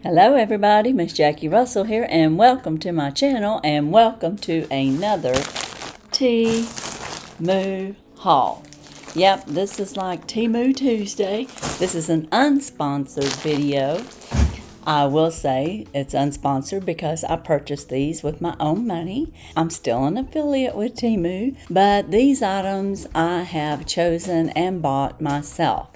Hello everybody, Miss Jackie Russell here, and welcome to my channel, and welcome to another Temu haul. Yep, this is like Temu Tuesday. This is an unsponsored video. I will say it's unsponsored because I purchased these with my own money. I'm still an affiliate with Temu, but these items I have chosen and bought myself.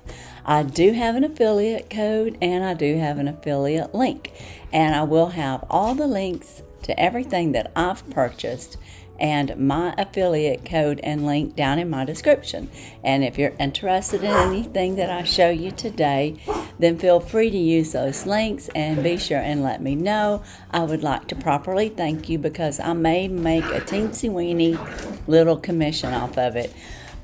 I do have an affiliate code and I do have an affiliate link, and I will have all the links to everything that I've purchased and my affiliate code and link down in my description. And if you're interested in anything that I show you today, then feel free to use those links and be sure and let me know. I would like to properly thank you because I may make a teensy weeny little commission off of it.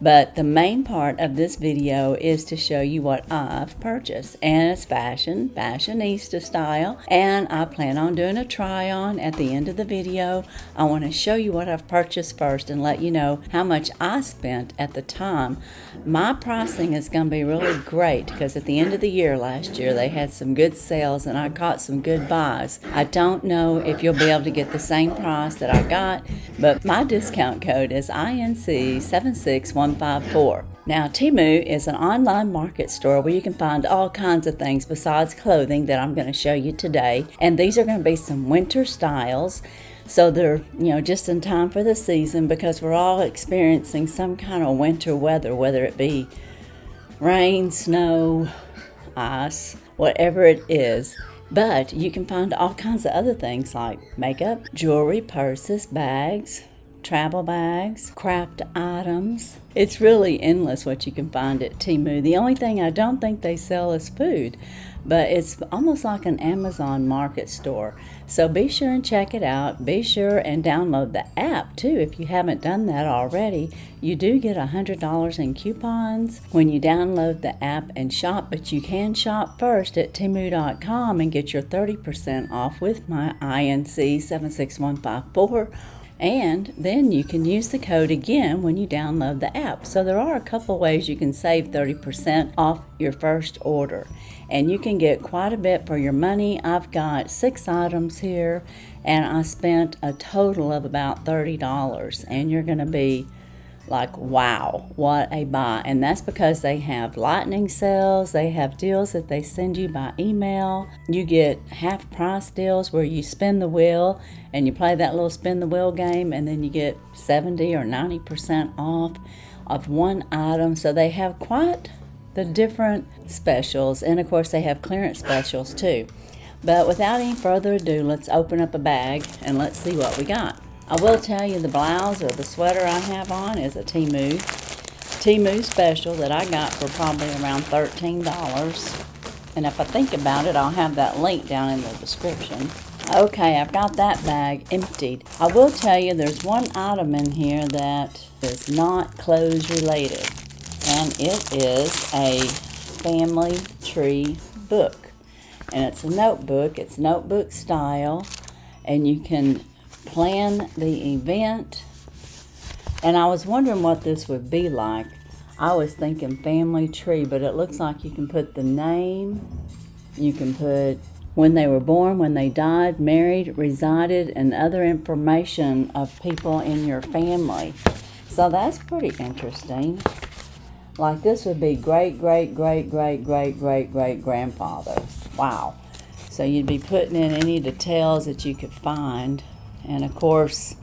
But the main part of this video is to show you what I've purchased, and it's fashionista style, and I plan on doing a try on at the end of the video. I want to show you what I've purchased first and let you know how much I spent at the time. My pricing is going to be really great because at the end of the year last year they had some good sales and I caught some good buys. I don't know if you'll be able to get the same price that I got, but my discount code is INC76154. Now, Temu is an online market store where you can find all kinds of things besides clothing that I'm going to show you today. And these are going to be some winter styles. So they're, just in time for the season because we're all experiencing some kind of winter weather, whether it be rain, snow, ice, whatever it is. But you can find all kinds of other things like makeup, jewelry, purses, bags, travel bags, craft items. It's really endless what you can find at Temu. The only thing I don't think they sell is food, but it's almost like an Amazon market store. So be sure and check it out. Be sure and download the app too if you haven't done that already. You do get $100 in coupons when you download the app and shop, but you can shop first at Temu.com and get your 30% off with my INC 76154. And then you can use the code again when you download the app. So there are a couple ways you can save 30% off your first order. And you can get quite a bit for your money. I've got 6 items here and I spent a total of about $30. And you're going to be like, wow, what a buy. And that's because they have lightning sales. They have deals that they send you by email. You get half price deals where you spin the wheel and you play that little spin the wheel game, and then you get 70 or 90% off of one item. So they have quite the different specials, and of course they have clearance specials too. But without any further ado, let's open up a bag and let's see what we got. I will tell you the blouse or the sweater I have on is a Temu special that I got for probably around $13. And if I think about it, I'll have that link down in the description. Okay, I've got that bag emptied. I will tell you there's one item in here that is not clothes related. And it is a family tree book. And it's a notebook. It's notebook style. And you can plan the event. And I was wondering what this would be like. I was thinking family tree, but it looks like you can put the name, you can put when they were born, when they died, married, resided, and other information of people in your family. So that's pretty interesting. Like this would be great grandfather. Wow. So you'd be putting in any details that you could find. And of course,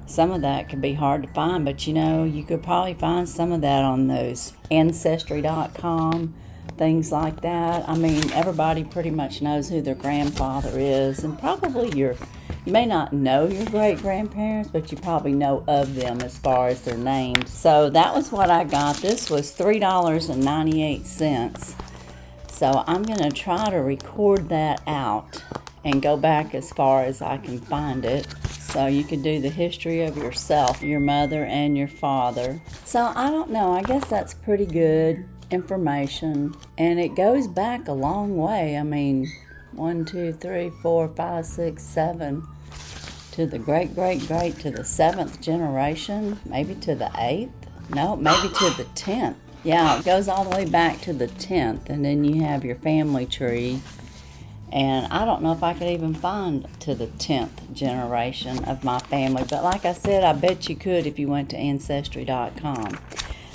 some of that could be hard to find, but you could probably find some of that on those Ancestry.com, things like that. I mean, everybody pretty much knows who their grandfather is, and probably you may not know your great-grandparents, but you probably know of them as far as their names. So that was what I got. This was $3.98. So I'm going to try to record that out and go back as far as I can find it. So you could do the history of yourself, your mother, and your father. So I don't know. I guess that's pretty good information. And it goes back a long way. I mean, 1, 2, 3, 4, 5, 6, 7. To the great to the 7th generation. Maybe to the 8th. No, maybe to the 10th. Yeah, it goes all the way back to the 10th. And then you have your family tree. And I don't know if I could even find to the 10th generation of my family. But like I said, I bet you could if you went to Ancestry.com.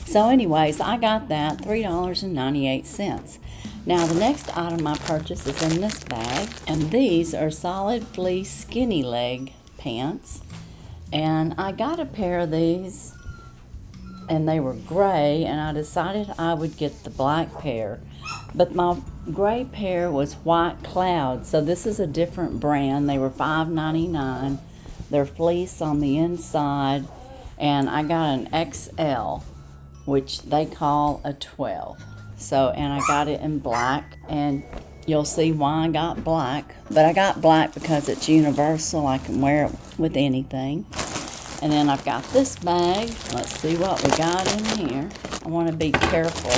So anyways, I got that, $3.98. Now the next item I purchased is in this bag. And these are solid fleece skinny leg pants. And I got a pair of these, and they were gray, and I decided I would get the black pair. But my gray pair was White Cloud, so this is a different brand. They were $5.99. They're fleece on the inside, and I got an XL, which they call a 12. So, and I got it in black, and you'll see why I got black. But I got black because it's universal. I can wear it with anything. And then I've got this bag. Let's see what we got in here. I want to be careful.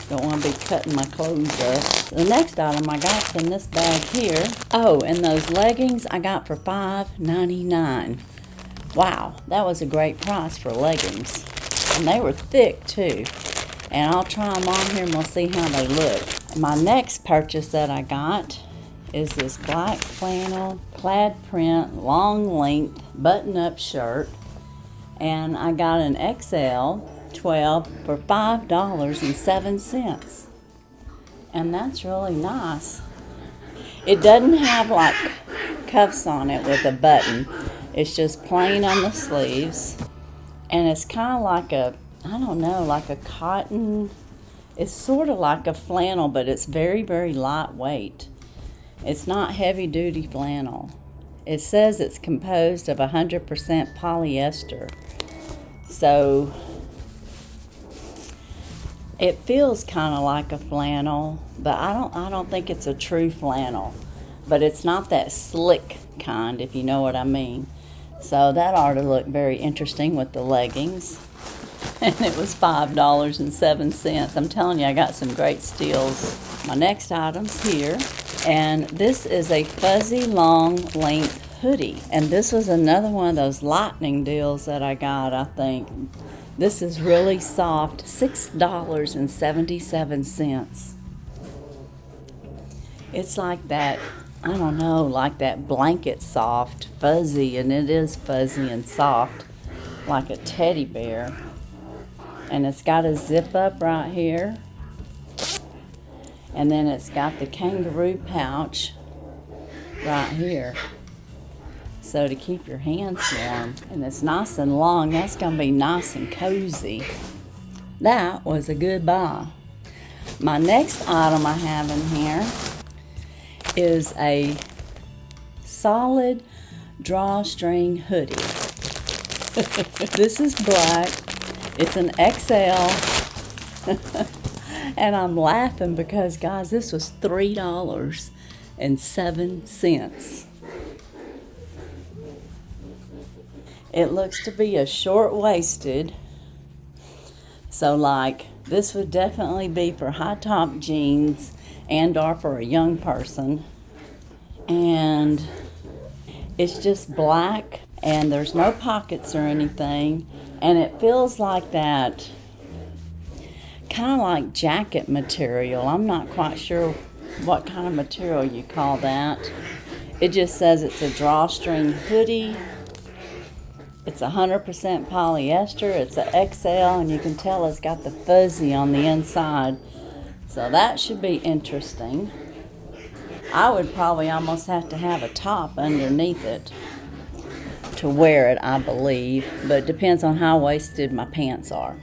Don't want to be cutting my clothes up. The next item I got in this bag here. Oh, and those leggings I got for $5.99. Wow, that was a great price for leggings. And they were thick too. And I'll try them on here and we'll see how they look. My next purchase that I got is this black flannel, plaid print, long length, button-up shirt. And I got an XL 12 for $5.07. And that's really nice. It doesn't have like cuffs on it with a button. It's just plain on the sleeves. And it's kind of like a, I don't know, like a cotton. It's sort of like a flannel, but it's very, very lightweight. It's not heavy-duty flannel. It says it's composed of 100% polyester. So it feels kind of like a flannel, but I don't think it's a true flannel. But it's not that slick kind, if you know what I mean. So that ought to look very interesting with the leggings. And it was $5.07. I'm telling you, I got some great steals. My next item's here. And this is a fuzzy long length hoodie. And this was another one of those lightning deals that I got, I think. This is really soft, $6.77. It's like that, I don't know, like that blanket soft, fuzzy, and it is fuzzy and soft, like a teddy bear. And it's got a zip up right here. And then it's got the kangaroo pouch right here. So to keep your hands warm. And it's nice and long. That's going to be nice and cozy. That was a good buy. My next item I have in here is a solid drawstring hoodie. This is black. It's an XL. And I'm laughing because, guys, this was $3.07. It looks to be a short-waisted. So, like, this would definitely be for high-top jeans and or for a young person. And it's just black, and there's no pockets or anything. And it feels like that, kind of like jacket material. I'm not quite sure what kind of material you call that. It just says it's a drawstring hoodie. It's 100% polyester. It's a XL, and you can tell it's got the fuzzy on the inside. So that should be interesting. I would probably almost have to have a top underneath it to wear it, I believe. But it depends on how waisted my pants are.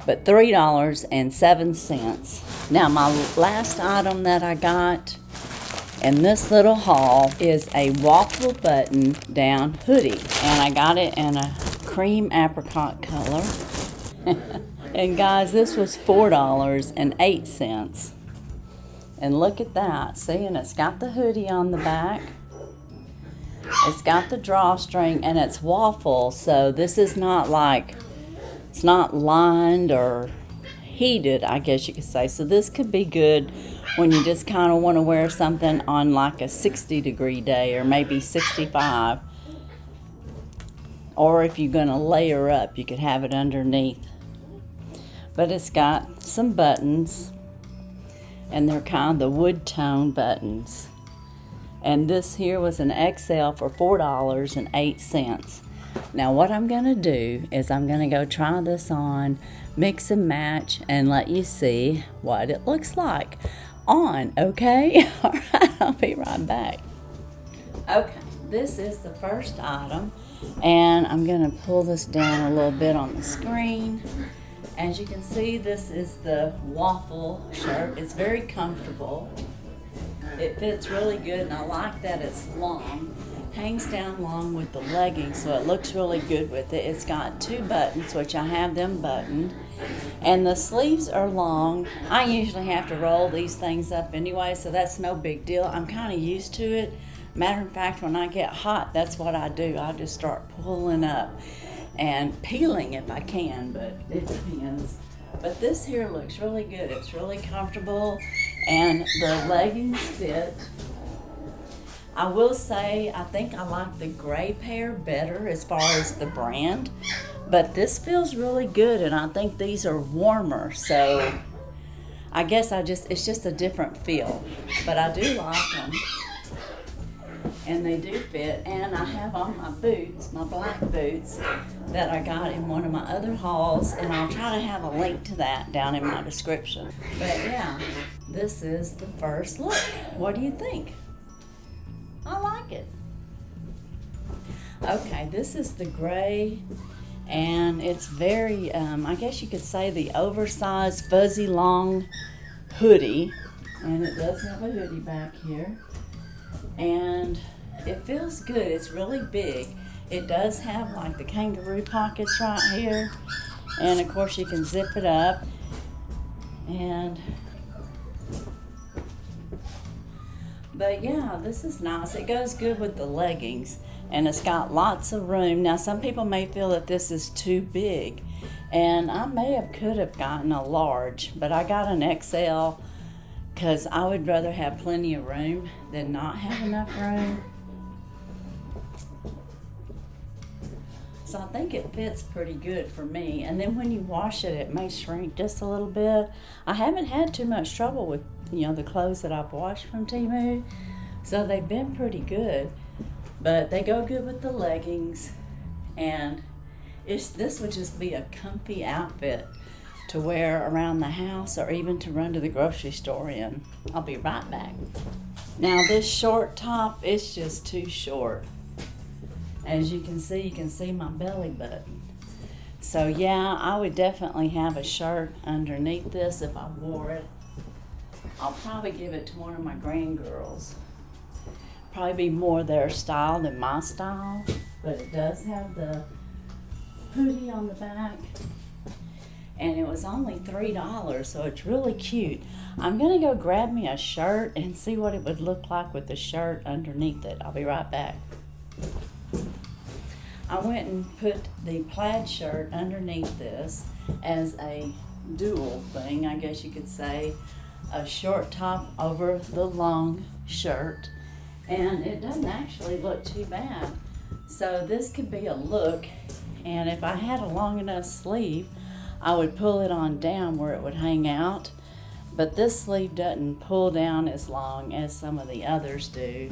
But $3.07. Now, my last item that I got in this little haul is a Waffle button down hoodie. And I got it in a cream apricot color. And guys, this was $4.08. And look at that. See, and it's got the hoodie on the back. It's got the drawstring, and it's waffle. So this is not like, it's not lined or heated, I guess you could say. So this could be good when you just kind of want to wear something on like a 60-degree day or maybe 65. Or if you're going to layer up, you could have it underneath. But it's got some buttons. and they're kind of the wood tone buttons. And this here was an XL for $4.08. Now what I'm gonna do is I'm gonna go try this on, mix and match, and let you see what it looks like on, okay? All right, I'll be right back. Okay, this is the first item, and I'm gonna pull this down a little bit on the screen. As you can see, this is the Waffle shirt. It's very comfortable. It fits really good, and I like that it's long. Hangs down long with the leggings, so it looks really good with it. It's got 2 buttons, which I have them buttoned, and the sleeves are long. I usually have to roll these things up anyway, so that's no big deal. I'm kind of used to it. Matter of fact, when I get hot, that's what I do. I just start pulling up and peeling if I can, but it depends. But this here looks really good. It's really comfortable, and the leggings fit. I will say, I think I like the gray pair better as far as the brand, but this feels really good, and I think these are warmer, so I guess it's just a different feel, but I do like them, and they do fit. And I have on my boots, my black boots, that I got in one of my other hauls, and I'll try to have a link to that down in my description. But yeah, this is the first look. What do you think? I like it. Okay, this is the gray, and it's very, I guess you could say the oversized fuzzy long hoodie, and it does have a hoodie back here, and it feels good. It's really big. It does have like the kangaroo pockets right here, and of course you can zip it up, and but yeah, this is nice. It goes good with the leggings, and it's got lots of room. Now, some people may feel that this is too big, and I could have gotten a large, but I got an XL because I would rather have plenty of room than not have enough room. So I think it fits pretty good for me. And then when you wash it, it may shrink just a little bit. I haven't had too much trouble with the clothes that I've washed from Temu, so they've been pretty good, but they go good with the leggings, and this would just be a comfy outfit to wear around the house or even to run to the grocery store in. I'll be right back. Now this short top is just too short. As you can see my belly button. So yeah, I would definitely have a shirt underneath this if I wore it. I'll probably give it to one of my grandgirls. Probably be more their style than my style, but it does have the hoodie on the back, and it was only $3, so it's really cute. I'm gonna go grab me a shirt and see what it would look like with the shirt underneath it. I'll be right back. I went and put the plaid shirt underneath this as a dual thing, I guess you could say. A short top over the long shirt, and it doesn't actually look too bad. So this could be a look, and if I had a long enough sleeve, I would pull it on down where it would hang out, but this sleeve doesn't pull down as long as some of the others do.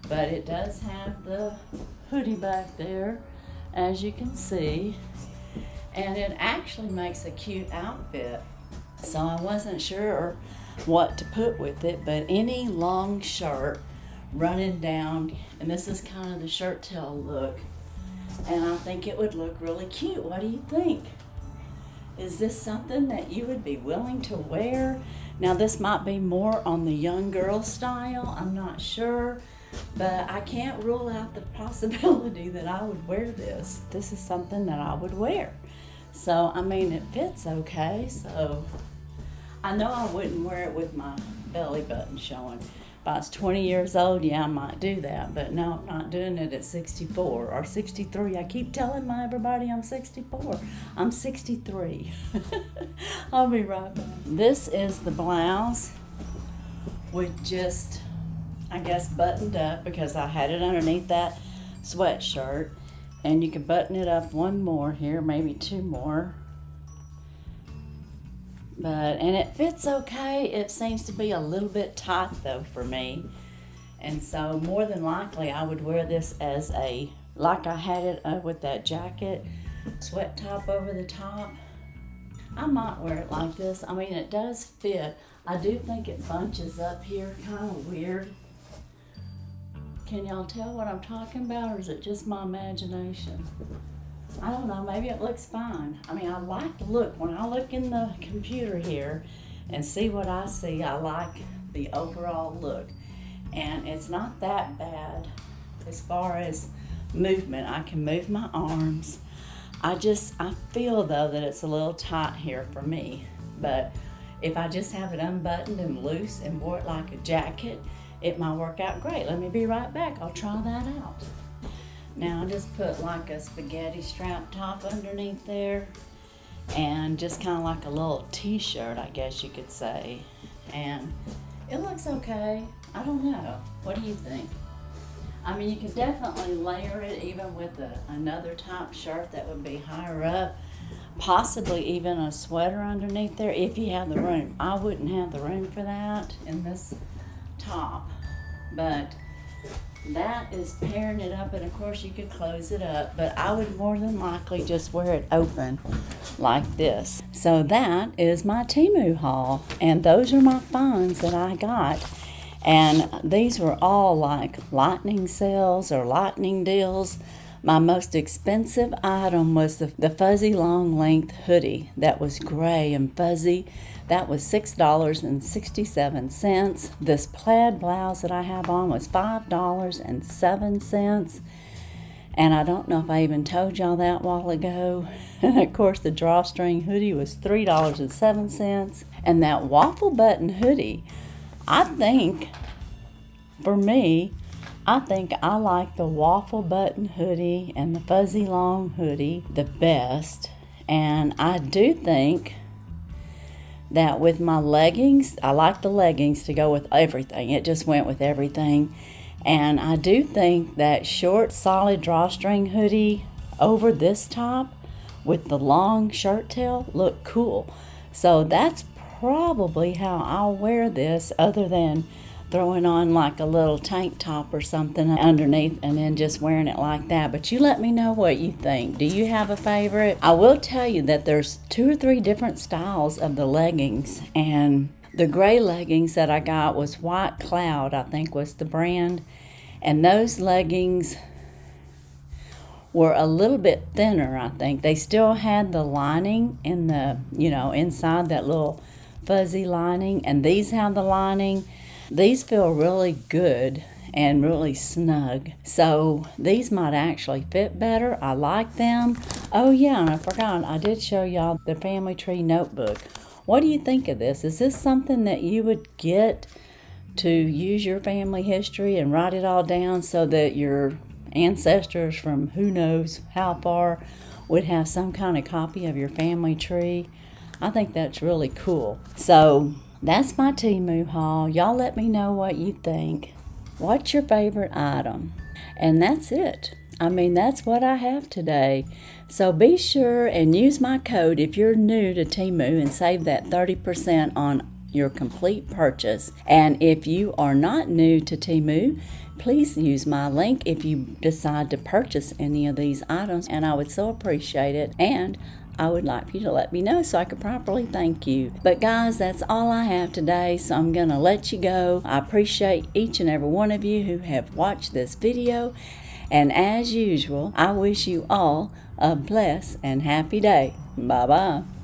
But it does have the hoodie back there, as you can see, and it actually makes a cute outfit. So I wasn't sure what to put with it, but any long shirt running down, and this is kind of the shirt tail look, and I think it would look really cute. What do you think? Is this something that you would be willing to wear? Now this might be more on the young girl style, I'm not sure, but I can't rule out the possibility that I would wear this. This is something that I would wear. So I mean, it fits okay, so I know I wouldn't wear it with my belly button showing. If I was 20 years old, yeah, I might do that, but no, I'm not doing it at 64 or 63. I keep telling everybody I'm 64. I'm 63. I'll be right back. This is the blouse with just, I guess, buttoned up because I had it underneath that sweatshirt. And you can button it up one more here, maybe two more. and it fits okay. It seems to be a little bit tight though for me. And so more than likely I would wear this as like I had it with that jacket, sweat top over the top. I might wear it like this. I mean, it does fit. I do think it bunches up here kind of weird. Can y'all tell what I'm talking about, or is it just my imagination? I don't know, maybe it looks fine. I mean, I like the look. When I look in the computer here and see what I see, I like the overall look. And it's not that bad as far as movement. I can move my arms. I feel though that it's a little tight here for me. But if I just have it unbuttoned and loose and wore it like a jacket, it might work out great. Let me be right back. I'll try that out. Now I just put like a spaghetti strap top underneath there, and just kind of like a little t-shirt, I guess you could say. And it looks okay. I don't know. What do you think? I mean, you could definitely layer it even with another top shirt that would be higher up. Possibly even a sweater underneath there if you have the room. I wouldn't have the room for that in this top. But that is pairing it up, and of course you could close it up, but I would more than likely just wear it open like this. So that is my Temu haul, and those are my finds that I got. And these were all like lightning sales or lightning deals. My most expensive item was the fuzzy long length hoodie that was gray and fuzzy. That was $6.67. This plaid blouse that I have on was $5.07. And I don't know if I even told y'all that a while ago. And of course the drawstring hoodie was $3.07. And that waffle button hoodie, I think, for me, I think I like the waffle button hoodie and the fuzzy long hoodie the best. And I do think that with my leggings, I like the leggings to go with everything. It just went with everything. And I do think that short, solid drawstring hoodie over this top with the long shirt tail look cool. So that's probably how I'll wear this, other than throwing on like a little tank top or something underneath and then just wearing it like that. But you let me know what you think. Do you have a favorite? I will tell you that there's 2 or 3 different styles of the leggings, and the gray leggings that I got was White Cloud, I think was the brand, and those leggings were a little bit thinner, I think. They still had the lining in the, inside that little fuzzy lining, and these have the lining. These feel really good and really snug. So these might actually fit better. I like them. Oh yeah, and I forgot, I did show y'all the family tree notebook. What do you think of this? Is this something that you would get to use your family history and write it all down so that your ancestors from who knows how far would have some kind of copy of your family tree? I think that's really cool. So that's my Temu haul. Y'all let me know what you think. What's your favorite item? And that's it. I mean, that's what I have today. So be sure and use my code if you're new to Temu and save that 30% on your complete purchase. And if you are not new to Temu, please use my link if you decide to purchase any of these items, and I would so appreciate it. And I would like for you to let me know so I could properly thank you. But guys, that's all I have today, so I'm going to let you go. I appreciate each and every one of you who have watched this video. And as usual, I wish you all a blessed and happy day. Bye-bye.